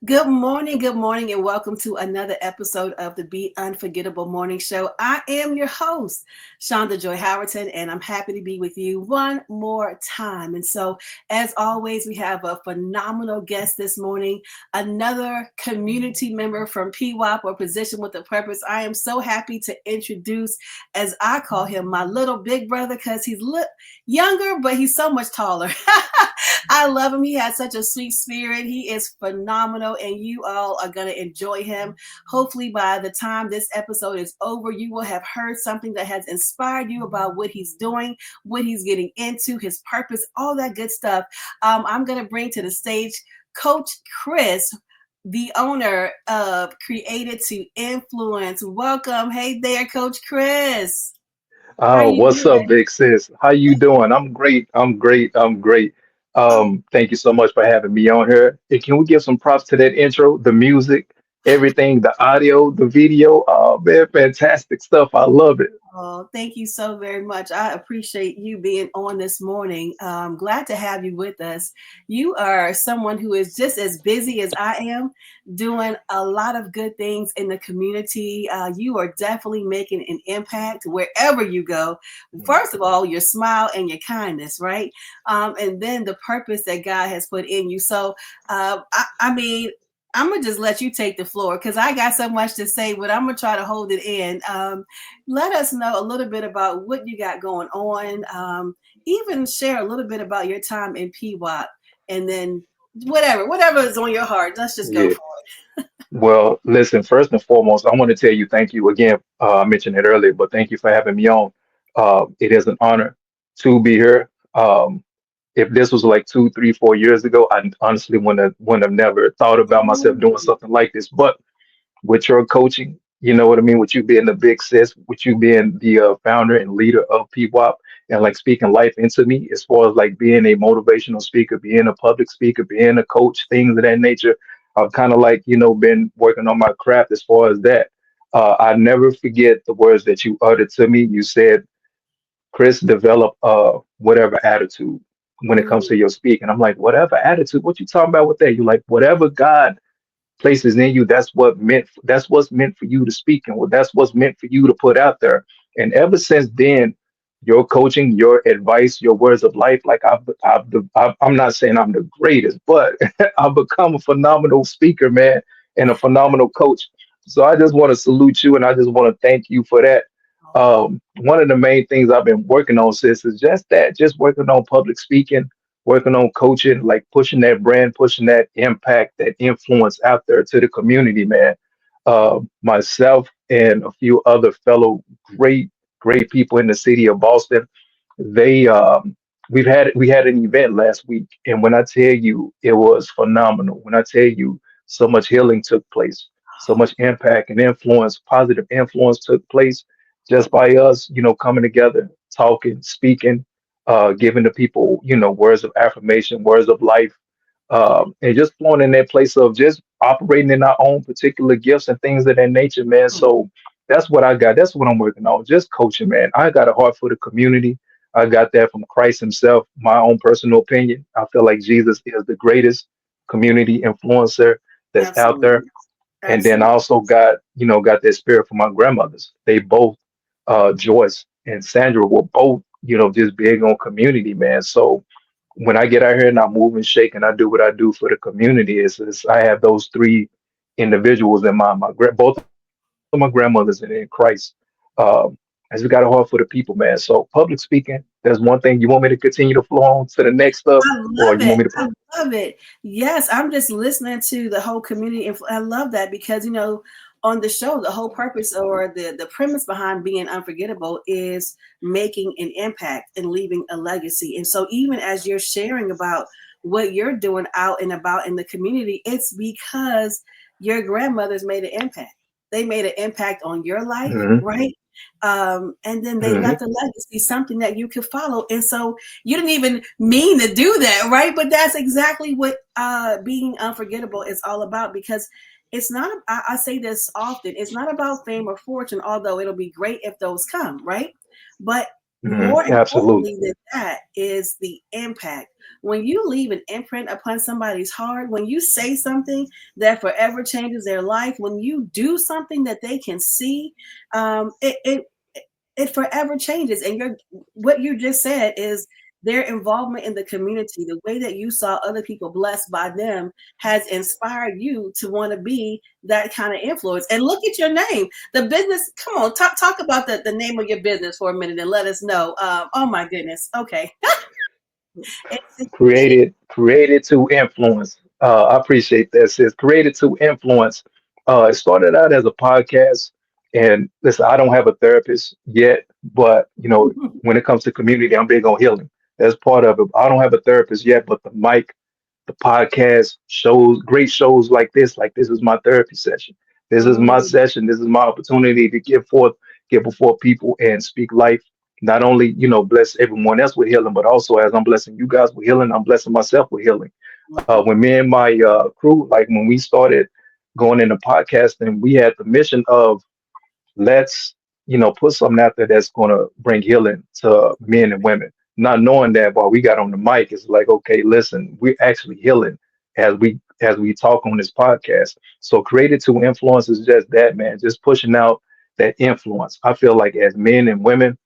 Good morning, and welcome to another episode of the Be Unforgettable Morning Show. I am your host, Shonda Joy Howerton, and I'm happy to be with you one more time. And so, as always, we have a phenomenal guest this morning, another community member from PWAP or Position with a Purpose. I am so happy to introduce, as I call him, my little big brother, because he's younger, but he's so much taller. I love him. He has such a sweet spirit. He is phenomenal, and you all are going to enjoy him. Hopefully, by the time this episode is over, you will have heard something that has inspired you about what he's doing, what he's getting into, his purpose, all that good stuff. I'm going to bring to the stage Coach Chris, the owner of Created to Influence. Welcome. Hey there, Coach Chris. How are Oh, you what's up, doing? big sis? How you doing? I'm great. I'm great. I'm great. Thank you so much for having me on here. Hey, can we give some props to that intro, the music, everything, the audio, the video? Oh man, fantastic stuff. I love it. Oh, thank you so very much. I appreciate you being on this morning. Glad to have you with us. You are someone who is just as busy as I am, doing a lot of good things in the community. You are definitely making an impact wherever you go. First of all, your smile and your kindness, right? And then the purpose that God has put in you. So, I mean, I'm gonna just let you take the floor because I got so much to say, but I'm gonna try to hold it in. Let us know a little bit about what you got going on. Even share a little bit about your time in PWAP, and then whatever is on your heart. Let's just go Yeah. for Well, listen, first and foremost, I want to tell you thank you again. I mentioned it earlier, but thank you for having me on. It is an honor to be here. If this was like 2, 3, 4 years ago, I honestly wouldn't have never thought about myself doing it. something like this. But with your coaching, you know what I mean, with you being the big sis, with you being the founder and leader of PWAP, and like speaking life into me as far as like being a motivational speaker, being a public speaker, being a coach, things of that nature. I've kind of like, been working on my craft as far as that. I never forget the words that you uttered to me. You said, Chris, develop whatever attitude when it comes Mm, to your speaking. I'm like, whatever attitude? What you talking about with that? You're like, whatever God places in you, that's what's meant for you to speak, and that's what's meant for you to put out there. And ever since then, your coaching, your advice, your words of life, like I'm not saying I'm the greatest, but I've become a phenomenal speaker, man, and a phenomenal coach. So I just want to salute you, and I just want to thank you for that. One of the main things I've been working on, sis, is just that, just working on public speaking, working on coaching, like pushing that brand, pushing that impact, that influence out there to the community, man. Myself and a few other fellow great people in the city of Boston, they we had an event last week, and when I tell you it was phenomenal, when I tell you so much healing took place, so much impact and influence, positive influence took place just by us, coming together, talking, speaking, giving the people, words of affirmation, words of life, and just flowing in that place of just operating in our own particular gifts and things of that nature, man. So that's what I got. That's what I'm working on. Just coaching, man. I got a heart for the community. I got that from Christ Himself. My own personal opinion. I feel like Jesus is the greatest community influencer that's out there. absolutely, And then I absolutely. also got that spirit from my grandmothers. They both, Joyce and Sandra, were both, just big on community, man. So when I get out here and I move and shake and I do what I do for the community, is I have those three individuals in mind. Both of my grandmothers and in Christ. Um, I just got a heart for the people, man. So public speaking, there's one thing. You want me to continue to flow on to the next stuff, I or love you want it. me to? I love it. Yes, I'm just listening to the whole community. I love that because on the show, the whole purpose or the premise behind being unforgettable is making an impact and leaving a legacy. And so, even as you're sharing about what you're doing out and about in the community, it's because your grandmothers made an impact. They made an impact on your life, Hmm. right? And then they Hmm. left a legacy, something that you could follow. And so you didn't even mean to do that, right? But that's exactly what being unforgettable is all about because it's not, I say this often, it's not about fame or fortune, although it'll be great if those come, right? But More Absolutely. importantly than that is the impact. When you leave an imprint upon somebody's heart, when you say something that forever changes their life, when you do something that they can see, it forever changes. And what you just said is their involvement in the community, the way that you saw other people blessed by them, has inspired you to want to be that kind of influence. And look at your name, the business. Come on, talk about the name of your business for a minute and let us know. Oh my goodness. Okay, it's created. Created to influence. I appreciate that. Sis. Created to influence. It started out as a podcast, and listen, I don't have a therapist yet, but when it comes to community, I'm big on healing. That's part of it. I don't have a therapist yet, but the mic, the podcast shows, great shows like this is my therapy session. This is my Mm, session. This is my opportunity to get before people and speak life. Not only, bless everyone else with healing, but also as I'm blessing you guys with healing, I'm blessing myself with healing. mhm, When me and my crew, like when we started going into podcasting, we had the mission of let's put something out there that's going to bring healing to men and women, not knowing that while we got on the mic it's like, okay, listen, we're actually healing as we talk on this podcast. So created to influence is just that, man, just pushing out that influence. I feel like as men and women,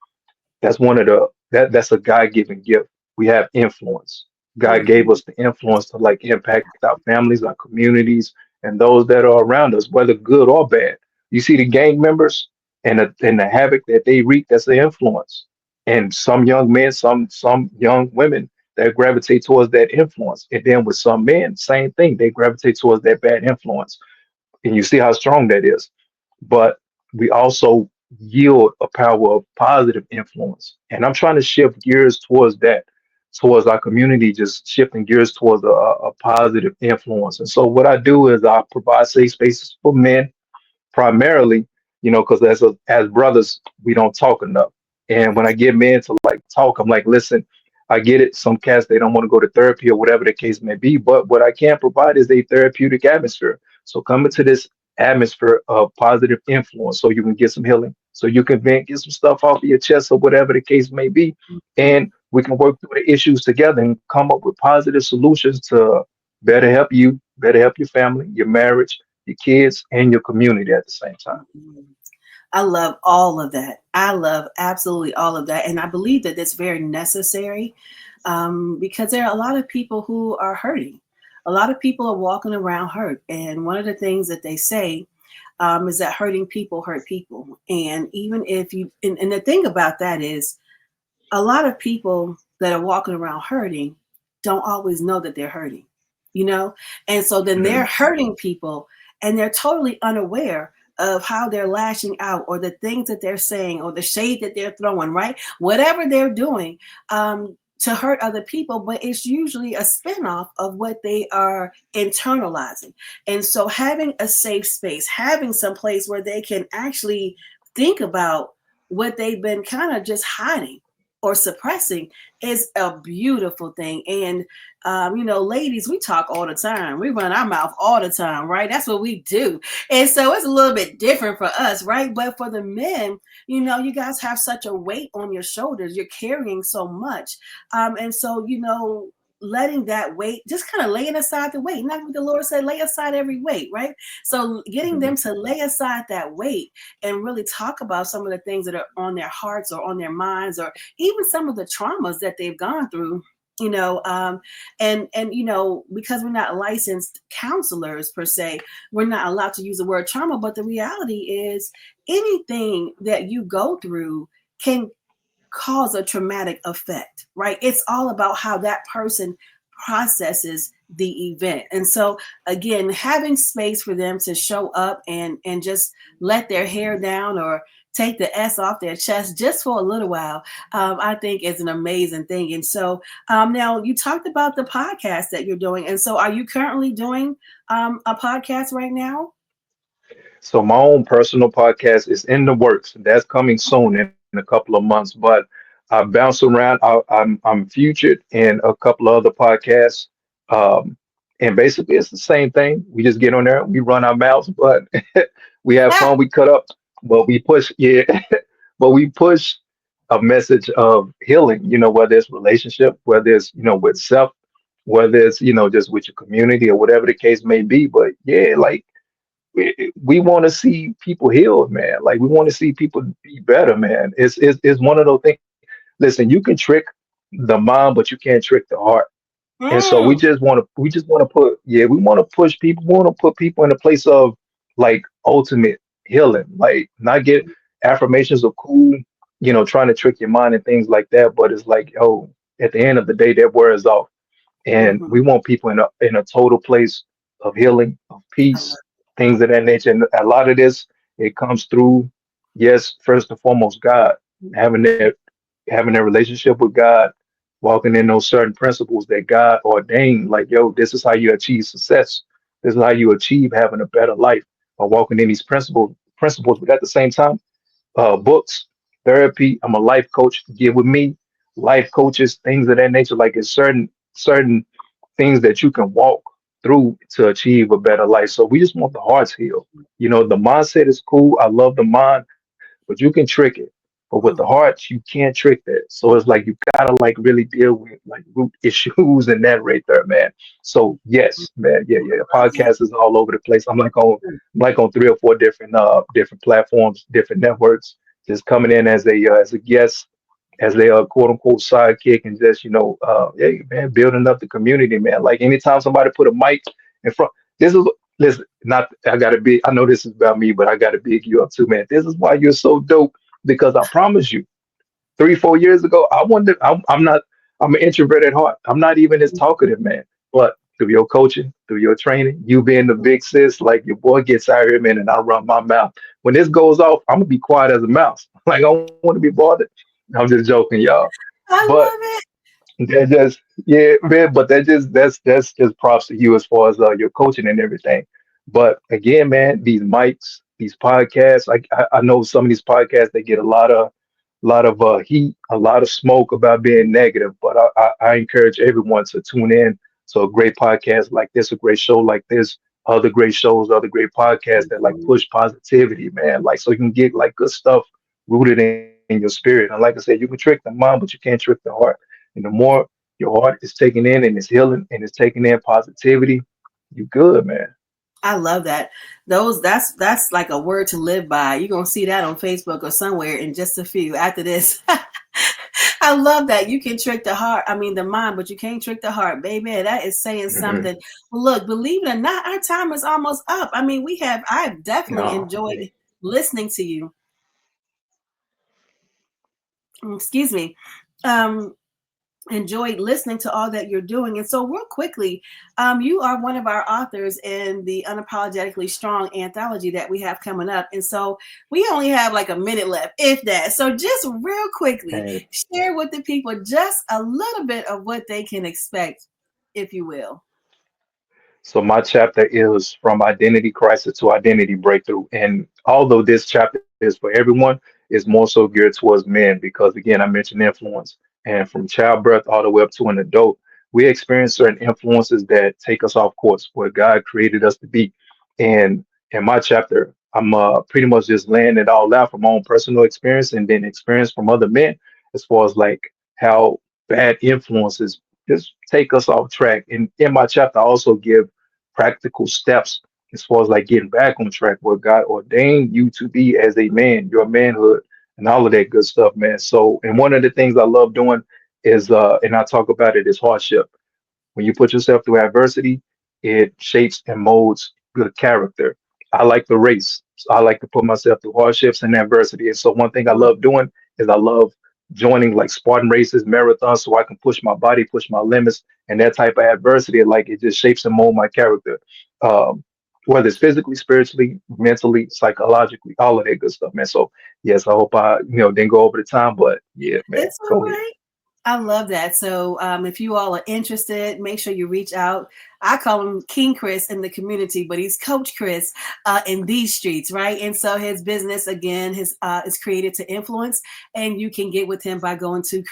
that's one of that's a God-given gift. We have influence. God gave mhm, us the influence to like impact our families, our communities, and those that are around us, whether good or bad. You see the gang members and the havoc that they wreak, that's the influence. And some young men, some young women that gravitate towards that influence. And then with some men, same thing, they gravitate towards that bad influence, and you see how strong that is. But we also yield a power of positive influence. And I'm trying to shift gears towards that, towards our community, just shifting gears towards a positive influence. And so what I do is I provide safe spaces for men primarily, because as brothers, we don't talk enough. And when I get men to like talk, I'm like, listen, I get it. Some cats, they don't want to go to therapy or whatever the case may be, but what I can provide is a therapeutic atmosphere. So come into this atmosphere of positive influence so you can get some healing, so you can vent, get some stuff off of your chest or whatever the case may be. mhm. And we can work through the issues together and come up with positive solutions to better help you, better help your family, your marriage, your kids, and your community at the same time. Mhm. I love all of that. I love absolutely all of that. And I believe that it's very necessary because there are a lot of people who are hurting. A lot of people are walking around hurt. And one of the things that they say is that hurting people hurt people. And even if and the thing about that is, a lot of people that are walking around hurting don't always know that they're hurting, you know? And so then they're Mm, hurting people and they're totally unaware of how they're lashing out or the things that they're saying or the shade that they're throwing, right? Whatever they're doing to hurt other people, but it's usually a spinoff of what they are internalizing. And so having a safe space, having some place where they can actually think about what they've been kind of just hiding or suppressing is a beautiful thing. And ladies, we talk all the time. We run our mouth all the time, right? That's what we do. And so it's a little bit different for us, right? But for the men, you guys have such a weight on your shoulders. You're carrying so much. And so, letting that weight, just kind of laying aside the weight. Not what the Lord said, lay aside every weight, right? So getting them mm, to lay aside that weight and really talk about some of the things that are on their hearts or on their minds, or even some of the traumas that they've gone through, and because we're not licensed counselors per se, we're not allowed to use the word trauma, but the reality is anything that you go through can cause a traumatic effect, right? It's all about how that person processes the event. And so again, having space for them to show up and just let their hair down or take the S off their chest just for a little while, I think is an amazing thing. And so now you talked about the podcast that you're doing. And so are you currently doing a podcast right now? So my own personal podcast is in the works. That's coming soon in a couple of months. But I bounce around. I'm featured in a couple of other podcasts, um, and basically it's the same thing. We just get on there, we run our mouths, but we have fun. We cut up, but we push. Yeah, but we push. a message of healing, whether it's relationship, whether it's, with self, whether it's, just with your community or whatever the case may be. But yeah, like we want to see people healed, man. Like we want to see people be better, man. It's one of those things. Listen, you can trick the mind, but you can't trick the heart. And so Mm, we just want to put, yeah, we want to push people, we want to put people in a place of like ultimate healing, like not get affirmations are cool, trying to trick your mind and things like that. But it's like, oh, at the end of the day, that wears off. And mhm. we want people in a total place of healing, of I love peace, things of that nature. And a lot of this, it comes through, yes, first and foremost, God, having that having a relationship with God, walking in those certain principles that God ordained, like, yo, this is how you achieve success. This is how you achieve having a better life by walking in these principles. But at the same time, books, therapy. I'm a life coach. Get with me, life coaches, things of that nature. Like it's certain things that you can walk through to achieve a better life. So we just want the hearts healed. The mindset is cool. I love the mind, but you can trick it. But with the Mhm. heart, you can't trick that. So it's like you gotta like really deal with like root issues and that right there, man. So yes, man, yeah, yeah. The podcast is all over the place. I'm like on 3 or 4 different platforms, different networks, just coming in as a guest, as they quote unquote sidekick, and just hey man, building up the community, man. Like anytime somebody put a mic in front, this is listen. Not I gotta be. I know this is about me, but I gotta big you up too, man. This is why you're so dope because I promise you, 3 4 years ago, I wondered. I'm not. I'm an introvert at heart. I'm not even this talkative, man. But through your coaching, through your training, you being the big sis, like your boy gets out here, man, and I run my mouth. When this goes off, I'm gonna be quiet as a mouse. Like I don't want to be bothered. I'm just joking, y'all. I But love it. that just yeah, man. But that's just props to you as far as your coaching and everything. But again, man, these mics, these podcasts, I know some of these podcasts they get a lot of heat, a lot of smoke about being negative. But I encourage everyone to tune in to a great podcast like this, a great show like this, other great shows, other great podcasts that like Mhm. push positivity, man. Like so you can get like good stuff rooted in your spirit. And like I said, you can trick the mind, but you can't trick the heart. And the more your heart is taking in and it's healing and it's taking in positivity, you good, man. I love that. That's like a word to live by. You're gonna see that on Facebook or somewhere in just a few after this. I love that. You can trick the heart, I mean the mind, but you can't trick the heart, baby. That is saying Hmm. something. Well, look, believe it or not, our time is almost up. I mean, I've definitely No, enjoyed listening to you. Excuse me. Um, enjoyed listening to all that you're doing. And so, real quickly, you are one of our authors in the Unapologetically Strong anthology that we have coming up. And so, we only have like a minute left, if that. So, just real quickly, hey, share with the people just a little bit of what they can expect, if you will. so my chapter is from identity crisis to identity breakthrough. And although this chapter is for everyone, it's more so geared towards men because again, I mentioned influence. And from childbirth all the way up to an adult, we experience certain influences that take us off course where God created us to be. And in my chapter, I'm pretty much just laying it all out from my own personal experience and then experience from other men as far as like how bad influences just take us off track. And in my chapter, I also give practical steps as far as like getting back on track where God ordained you to be as a man, your manhood, and all of that good stuff, man. So, and one of the things I love doing is, and I talk about it, is hardship. When you put yourself through adversity, it shapes and molds good character. I like the race. So I like to put myself through hardships and adversity. And so one thing I love doing is I love joining like Spartan races, marathons, so I can push my body, push my limits, and that type of adversity, like it just shapes and mold my character. Um, whether it's physically, spiritually, mentally, psychologically, all of that good stuff, man. So yes, I hope I, didn't go over the time, but yeah, man, It's all go ahead. right. I love that. So, if you all are interested, make sure you reach out. I call him King Chris in the community, but he's Coach Chris in these streets, right? And so his business, again, his is Created to Influence, and you can get with him by going to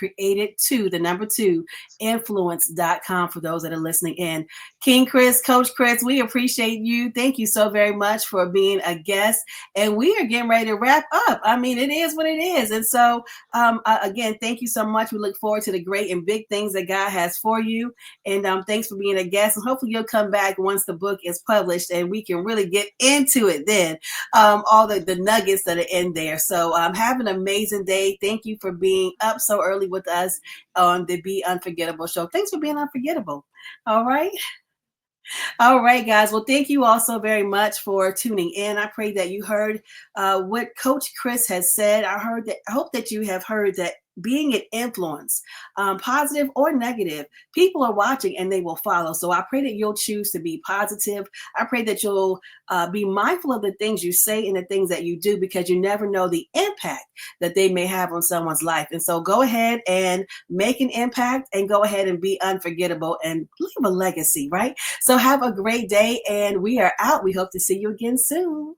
the number two, influence.com for those that are listening in. King Chris, Coach Chris, we appreciate you. Thank you so very much for being a guest. And we are getting ready to wrap up. I mean, it is what it is. And so, again, thank you so much. We look forward to the great and big things that God has for you. And thanks for being a guest. And hopefully you'll come back once the book is published and we can really get into it then. All the nuggets that are in there. So have an amazing day. Thank you for being up so early with us on the Be Unforgettable show. Thanks for being unforgettable. All right. All right, guys. Well, thank you all so very much for tuning in. I pray that you heard what Coach Chris has said. I hope that you have heard that being an influence, positive or negative, people are watching and they will follow. So I pray that you'll choose to be positive. I pray that you'll be mindful of the things you say and the things that you do, because you never know the impact that they may have on someone's life. And so go ahead and make an impact and go ahead and be unforgettable and leave a legacy, right? So have a great day, and we are out. We hope to see you again soon.